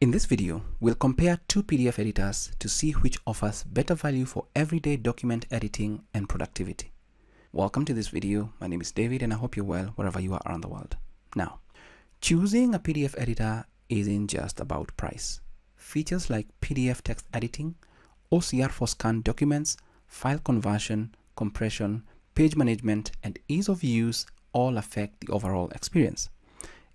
In this video, we'll compare two PDF editors to see which offers better value for everyday document editing and productivity. Welcome to this video. My name is David and I hope you're well wherever you are around the world. Now, choosing a PDF editor isn't just about price. Features like PDF text editing, OCR for scanned documents, file conversion, compression, page management, and ease of use all affect the overall experience.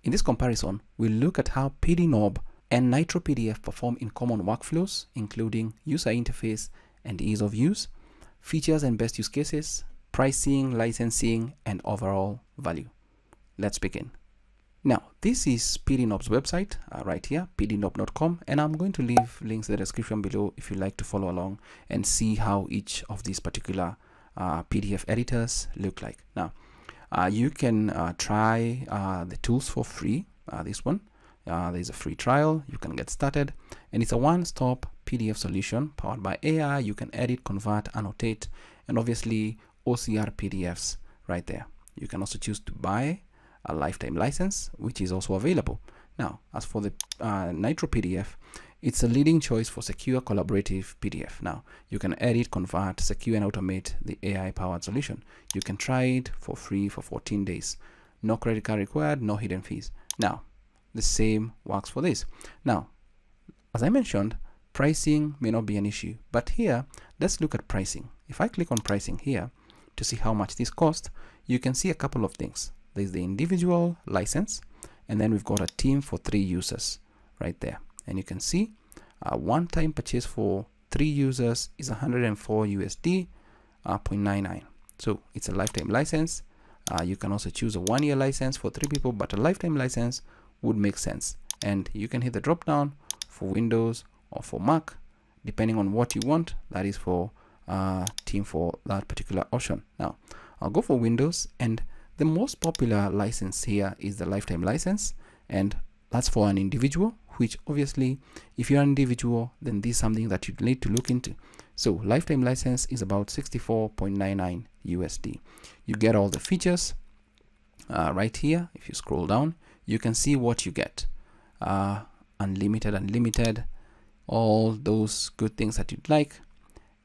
In this comparison, we'll look at how PDNob and Nitro PDF perform in common workflows, including user interface and ease of use, features and best use cases, pricing, licensing, and overall value. Let's begin. Now, this is PDNob's website right here, pdnob.com, and I'm going to leave links in the description below if you'd like to follow along and see how each of these particular PDF editors look like. Now, you can try the tools for free. This one. There's a free trial. You can get started, and it's a one-stop PDF solution powered by AI. You can edit, convert, annotate, and obviously OCR PDFs right there. You can also choose to buy a lifetime license, which is also available. Now, as for the Nitro PDF, it's a leading choice for secure collaborative PDF. Now, you can edit, convert, secure, and automate the AI-powered solution. You can try it for free for 14 days. No credit card required, no hidden fees. Now, the same works for this. Now, as I mentioned, pricing may not be an issue, but here, let's look at pricing. If I click on pricing here to see how much this costs, you can see a couple of things. There's the individual license, and then we've got a team for 3 users right there. And you can see a one-time purchase for 3 users is 104 USD, 0.99. So it's a lifetime license. You can also choose a 1-year license for 3 people, but a lifetime license would make sense. And you can hit the drop down for Windows or for Mac, depending on what you want. That is for team for that particular option. Now, I'll go for Windows, and the most popular license here is the lifetime license, and that's for an individual, which obviously, if you're an individual, then this is something that you need to look into. So lifetime license is about 64.99 USD. You get all the features right here. If you scroll down, you can see what you get. Unlimited, all those good things that you'd like.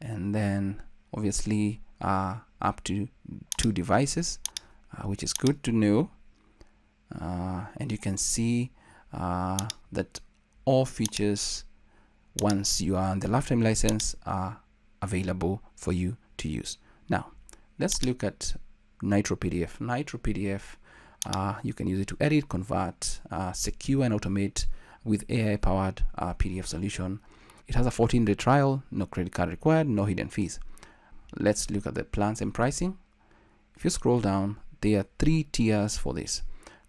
And then obviously up to 2 devices, which is good to know. And you can see that all features, once you are on the lifetime license, are available for you to use. Now, let's look at Nitro PDF. Nitro PDF, you can use it to edit, convert, secure, and automate with AI-powered PDF solution. It has a 14-day trial, no credit card required, no hidden fees. Let's look at the plans and pricing. If you scroll down, there are 3 tiers for this.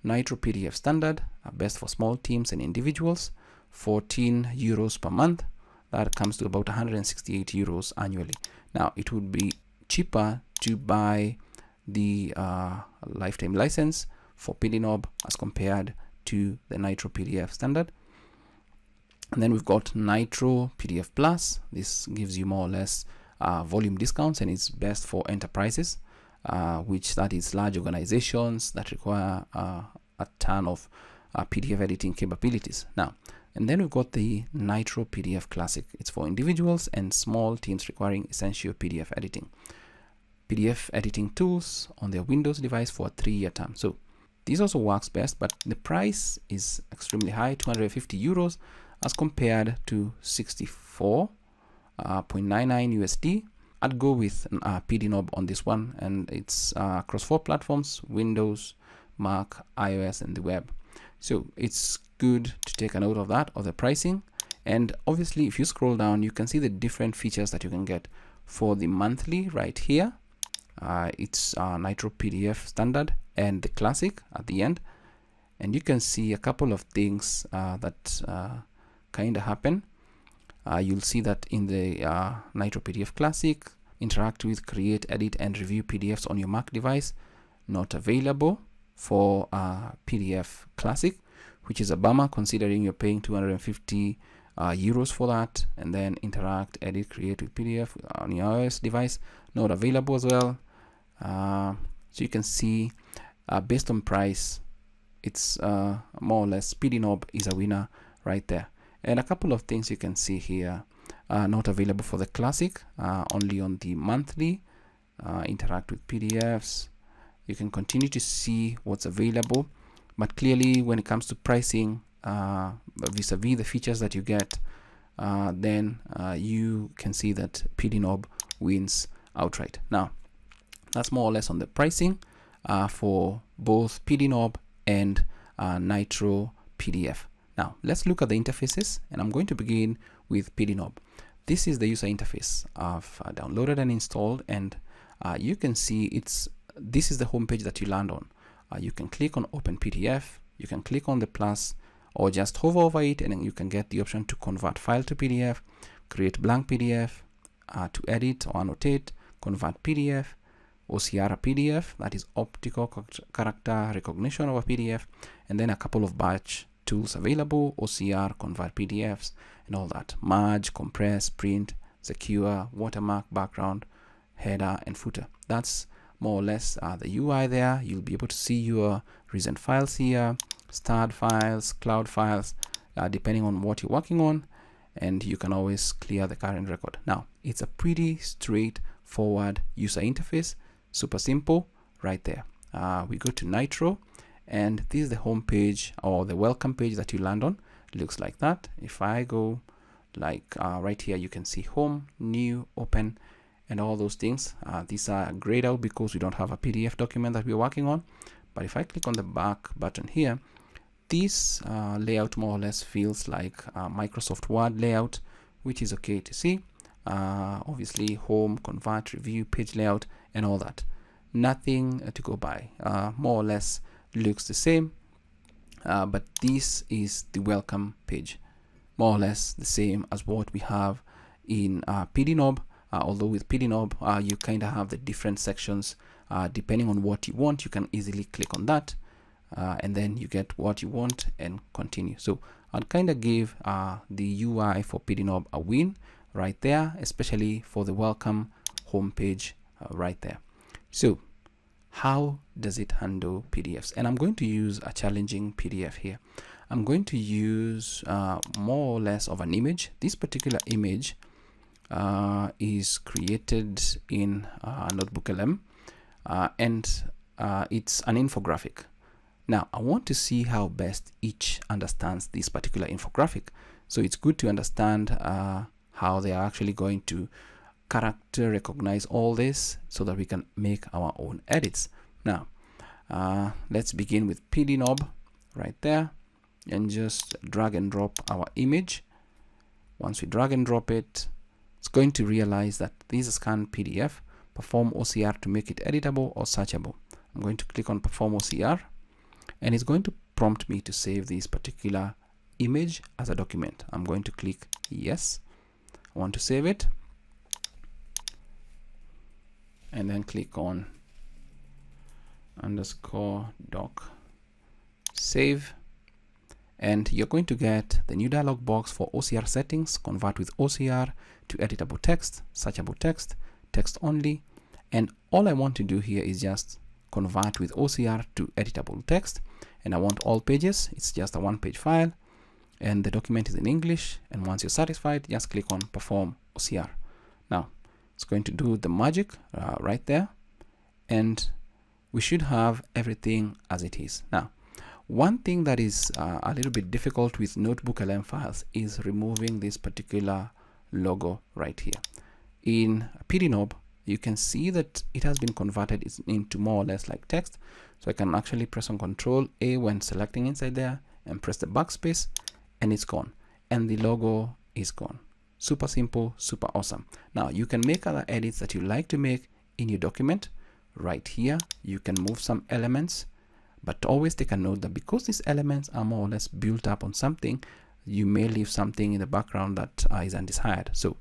Nitro PDF Standard, best for small teams and individuals, 14 euros per month. That comes to about 168 euros annually. Now, it would be cheaper to buy the lifetime license for PDNob as compared to the Nitro PDF Standard. And then we've got Nitro PDF Plus. This gives you more or less volume discounts, and it's best for enterprises, which that is large organizations that require a ton of PDF editing capabilities. Now, and then we've got the Nitro PDF Classic. It's for individuals and small teams requiring essential PDF editing. PDF editing tools on their Windows device for a 3-year term. So this also works best, but the price is extremely high, 250 euros as compared to 64.99 USD. I'd go with PDNob on this one, and it's across 4 platforms: Windows, Mac, iOS, and the web. So it's good to take a note of that, of the pricing. And obviously, if you scroll down, you can see the different features that you can get for the monthly right here. It's Nitro PDF Standard and the Classic at the end. And you can see a couple of things that kind of happen. You'll see that in the Nitro PDF Classic, interact with, create, edit, and review PDFs on your Mac device. Not available for PDF Classic, which is a bummer considering you're paying 250 euros for that. And then interact, edit, create with PDF on your iOS device, not available as well. So you can see based on price, it's more or less PDNob is a winner right there. And a couple of things you can see here, not available for the classic, only on the monthly. Interact with PDFs. You can continue to see what's available, but clearly when it comes to pricing, vis-a-vis the features that you get, then you can see that PDNob wins outright. Now, that's more or less on the pricing for both PDNob and Nitro PDF. Now, let's look at the interfaces, and I'm going to begin with PDNob. This is the user interface I've downloaded and installed, and you can see this is the home page that you land on. You can click on Open PDF, you can click on the plus, or just hover over it, and then you can get the option to convert file to PDF, create blank PDF, to edit or annotate, convert PDF, OCR PDF, that is optical character recognition of a PDF, and then a couple of batch tools available, OCR, convert PDFs, and all that. Merge, compress, print, secure, watermark, background, header, and footer. That's more or less the UI there. You'll be able to see your recent files here, starred files, cloud files, depending on what you're working on, and you can always clear the current record. Now, it's a pretty straightforward user interface, super simple right there. We go to Nitro, and this is the home page or the welcome page that you land on. It looks like that. If I go like right here, you can see home, new, open, and all those things. These are grayed out because we don't have a PDF document that we're working on. But if I click on the back button here, this layout more or less feels like Microsoft Word layout, which is okay to see. Obviously, home, convert, review, page layout, and all that. Nothing to go by. More or less looks the same, but this is the welcome page. More or less the same as what we have in PDNob. Although with PDNob, you kind of have the different sections. Depending on what you want, you can easily click on that, and then you get what you want and continue. So I'll kind of give the UI for PDNob a win right there, especially for the welcome homepage right there. So how does it handle PDFs? And I'm going to use a challenging PDF here. I'm going to use more or less of an image. This particular image is created in Notebook LM, and it's an infographic. Now, I want to see how best each understands this particular infographic. So it's good to understand how they are actually going to character recognize all this so that we can make our own edits. Now, let's begin with PDNob right there and just drag and drop our image. Once we drag and drop it, it's going to realize that this is a scanned PDF. Perform OCR to make it editable or searchable. I'm going to click on Perform OCR, and it's going to prompt me to save this particular image as a document. I'm going to click yes. I want to save it, and then click on _doc save, and you're going to get the new dialog box for OCR settings. Convert with OCR to editable text, searchable text, text only, and all I want to do here is just convert with OCR to editable text, and I want all pages. It's just a one-page file, and the document is in English, and once you're satisfied, just click on Perform OCR. Now it's going to do the magic right there, and we should have everything as it is. Now, one thing that is a little bit difficult with Notebook LM files is removing this particular logo right here. In PDNob, you can see that it has been converted into more or less like text. So I can actually press on Control A when selecting inside there and press the backspace, and it's gone. And the logo is gone. Super simple, super awesome. Now you can make other edits that you like to make in your document. Right here, you can move some elements, but always take a note that because these elements are more or less built up on something, you may leave something in the background that is undesired. So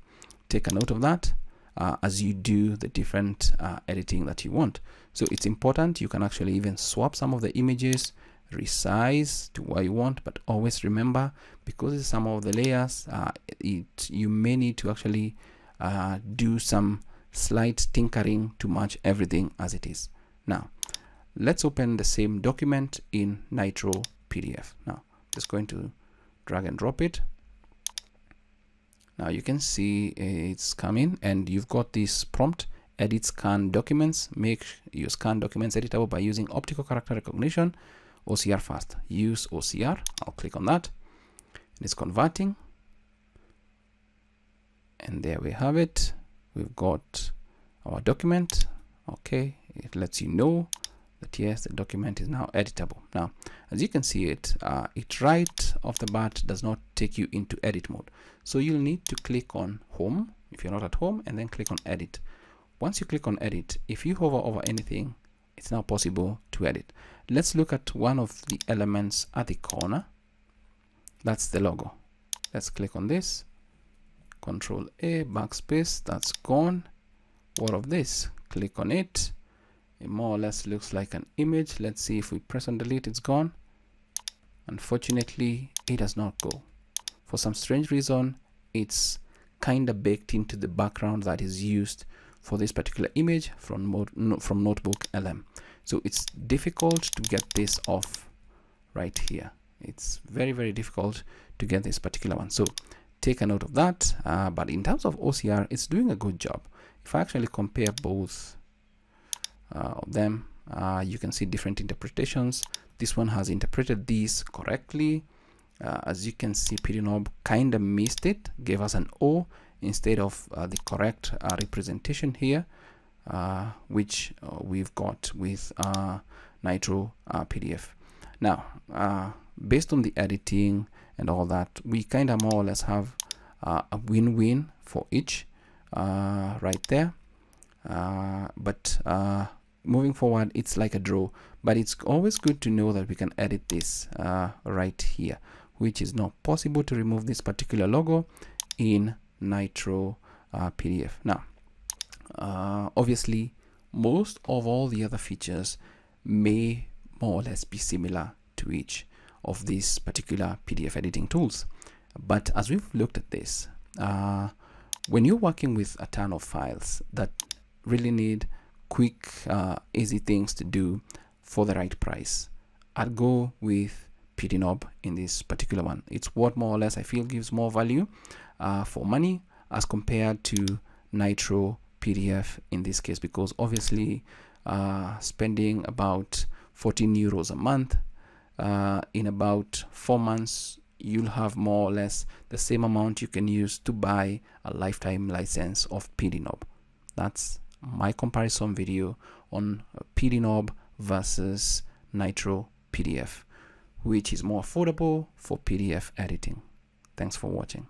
take a note of that as you do the different editing that you want. So it's important. You can actually even swap some of the images, resize to where you want, but always remember, because some of the layers, you may need to actually do some slight tinkering to match everything as it is. Now, let's open the same document in Nitro PDF. Now, just going to drag and drop it, Now you can see it's coming, and you've got this prompt: edit scan documents. Make your scan documents editable by using optical character recognition, OCR fast. Use OCR. I'll click on that. It's converting, and there we have it. We've got our document. Okay, it lets you know that yes, the document is now editable. Now, as you can see it right off the bat does not take you into edit mode. So you'll need to click on home if you're not at home, and then click on edit. Once you click on edit, if you hover over anything, it's now possible to edit. Let's look at one of the elements at the corner. That's the logo. Let's click on this. Control A, backspace, that's gone. What of this? Click on it. It more or less looks like an image. Let's see if we press on delete, it's gone. Unfortunately, it does not go. For some strange reason, it's kind of baked into the background that is used for this particular image from Notebook LM. So it's difficult to get this off right here. It's very, very difficult to get this particular one. So take a note of that. But in terms of OCR, it's doing a good job. If I actually compare both of them, you can see different interpretations. This one has interpreted these correctly. As you can see, PDNob kind of missed it, gave us an O instead of the correct representation here, which we've got with Nitro PDF. Now, based on the editing and all that, we kind of more or less have a win-win for each right there. But moving forward, it's like a draw. But it's always good to know that we can edit this right here, which is not possible to remove this particular logo in Nitro PDF. Now, obviously, most of all the other features may more or less be similar to each of these particular PDF editing tools. But as we've looked at this, when you're working with a ton of files that really need quick, easy things to do for the right price, I'd go with PDNob in this particular one. It's what more or less I feel gives more value for money as compared to Nitro PDF in this case, because obviously spending about 14 euros a month in about 4 months, you'll have more or less the same amount you can use to buy a lifetime license of PDNob. That's my comparison video on PDNob versus Nitro PDF, which is more affordable for PDF editing. Thanks for watching.